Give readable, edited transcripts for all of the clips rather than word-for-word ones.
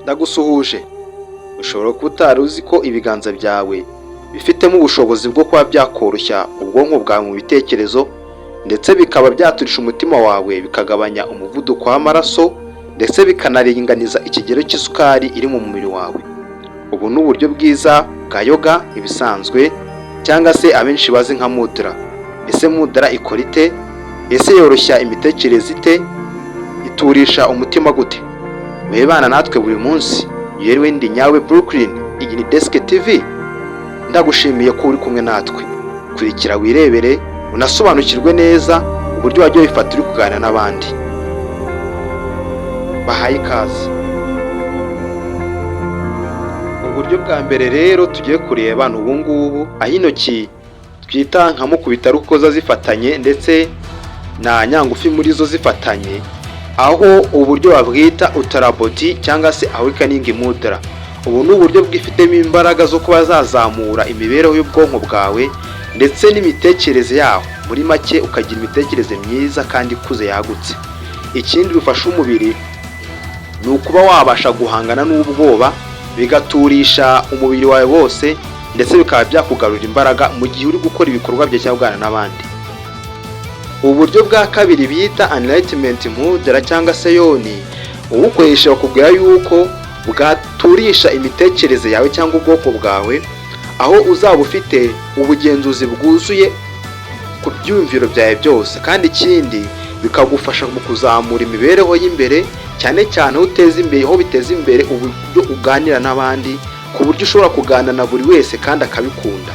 Ndagusuhuje. Ushobora kuba utari uzi ko ibiganza byawe bifitemo ubushobozi bwo kuba byakoroshya ubwonko bwawe mu bitekerezo, ndetse bikaba byaturisha umutima wawe, bikagabanya umuvuduko w'amaraso, ndetse bikanaringaniza ikigero cy'isukari iri mu mubiri wawe. Ubu ni uburyo bwiza bwa yoga ibisanzwe, cyangwa se abenshi bazi nka mudra. Ese mudra ikora ite? Ese yoroshya imitekerereze ite? Iturisha umutima gute? Webana natwe buri munsi. Yewe ndi nyawe Brooklyn, iyi ni Desk TV. Ndagushimiye ko uri kumwe natwe. Kurikira wirebere, unasobanukirwe neza uburyo wajya wifata uri kuganira n'abandi. Bahaye ikaze. Uburyo bwa mbere rero tugiye kureba ni ubu ngubu, aho intoki twita nka mukubita rukoza zifatanye, ndetse na nyangufi muri zo zifatanye, aho uburyo babwita utaraboti cyangwa se awakening mudra. Ubu ni uburyo bwifitemo imbaraga zo kuba zazamura imibereho y'ubwonko bwawe ndetse n'imitekerereze yaho. Muri make ukagira imitekerereze myiza kandi ikuze yagutse. Ikindi bifasha umubiri ni ukuba wabasha guhangana n'ubwoba, bigaturisha umubiri wawe wose, ndetse bikaba byakugarurira imbaraga mu gihe uri gukora ibikorwa bye cyangwa ugana n'abandi. Uburyo bwa kabiri bita enlightenment mudra cyangwa se yoni, ubukoresha bakubwira yuko bwaturisha imitekerereze yawe cyangwa ubwoko bwawe, aho uzaba ufite ubugenzuzi bwuzuye ku byumviro byawe byose. Kandi ikindi bikagufasha mu kuzamura imibereho y'imbere, cyane cyane aho uteza imbere, aho biteza imbere uburyo uganira n'abandi, ku buryo ushobora kuganira na buri wese kandi akabikunda.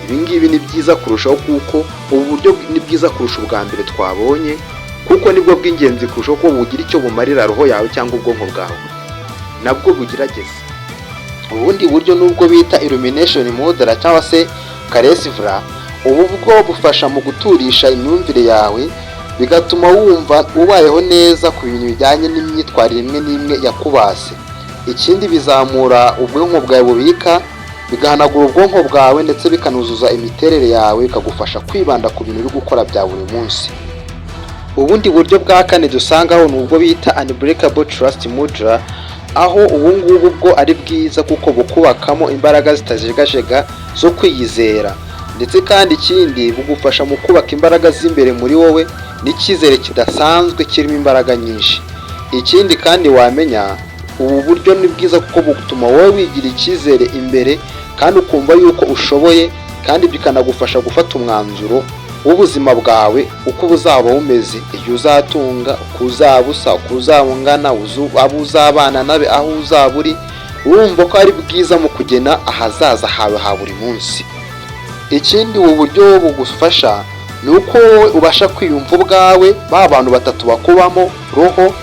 Ibi ngibi ni byiza kurushaho, kuko ubu buryo ni bwiza kurusha ubwa mbere twabonye, kuko nibwo bw'ingenzi kurushaho ko bugira icyo bumarira roho yawe cyangwa ubwonko bwawe. Nabwo bugerageza. Ubundi buryo nubwo bita illumination mudra cyangwa se karesivra, ubu bwo bufasha mu guturisha imyumvire yawe, bigatuma wumva ubayeho neza ku bintu bijyanye n'imyitwarire imwe n'imwe yakubase. Ikindi bizamura ubwonko bwawe bubika, bigahanagura ubwonko bwawe, ndetse bikanuzuza imiterere yawe, bikagufasha kwibanda ku bintu uri gukora bya buri munsi. Ubundi buryo bwa kane dusangaho ni ubwo bita unbreakable trust mudra, aho ubu ngubu bwo ari bwiza kuko bukubakamo imbaraga zitajegajega zo kwiyizera, ndetse kandi ikindi bugufasha mu kubaka imbaraga z'imbere muri wowe n'icyizere kidasanzwe kirimo imbaraga nyinshi. Ikindi kandi wamenya, ubu buryo ni bwiza kuko butuma wowe wigira icyizere imbere, kandi ukumva yuko ushoboye, kandi bikanagufasha gufata umwanzuro w'ubuzima bwawe uko buzaba bumeze, iyo uzatunga, uko uzaba usa, uko uzaba ungana, abo uzabana nabe, aho uzaba uri. Urumva ko ari bwiza mu kugena ahazaza hawe ha buri munsi. Ikindi ubu buryo bugufasha ni uko wowe ubasha kwiyumva ubwawe, ba bantu batatu bakubamo, roho,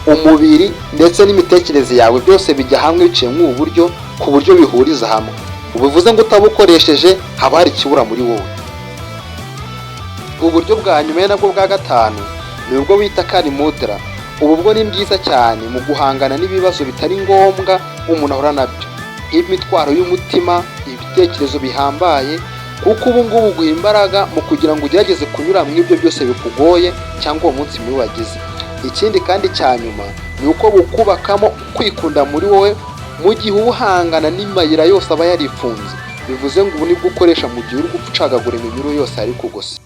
umubiri ndetse n'imitekerereze yawe, byose bijya hamwe biciye mu buryo, ku buryo bihuriza hamwe. Ubivuze ngo utabukoresheje haba hari ikibura muri wowe. Uburyo bwa nyuma nabwo bwa gatanu ni ubwo bita kari mudra. Ubu bwo ni bwiza cyane mu guhangana n'ibibazo bitari ngombwa umuntu ahura nabyo, nk'imitwaro y'umutima, ibitekerezo bihambaye, kuko ubu ngubu guha imbaraga mu kugira ngo ugerageze kunyura mu ibyo byose bikugoye cyangwa uwo munsi muri wagize. Ikindi kandi cya nyuma ni uko bukubakamo kwikunda muri wowe, mu gihe uhangana n'imayira yose aba yarifunze. Bivuze ngo ubu nibwo ukoresha mu gihe uri gucagagura iminyururu yose ari kugose.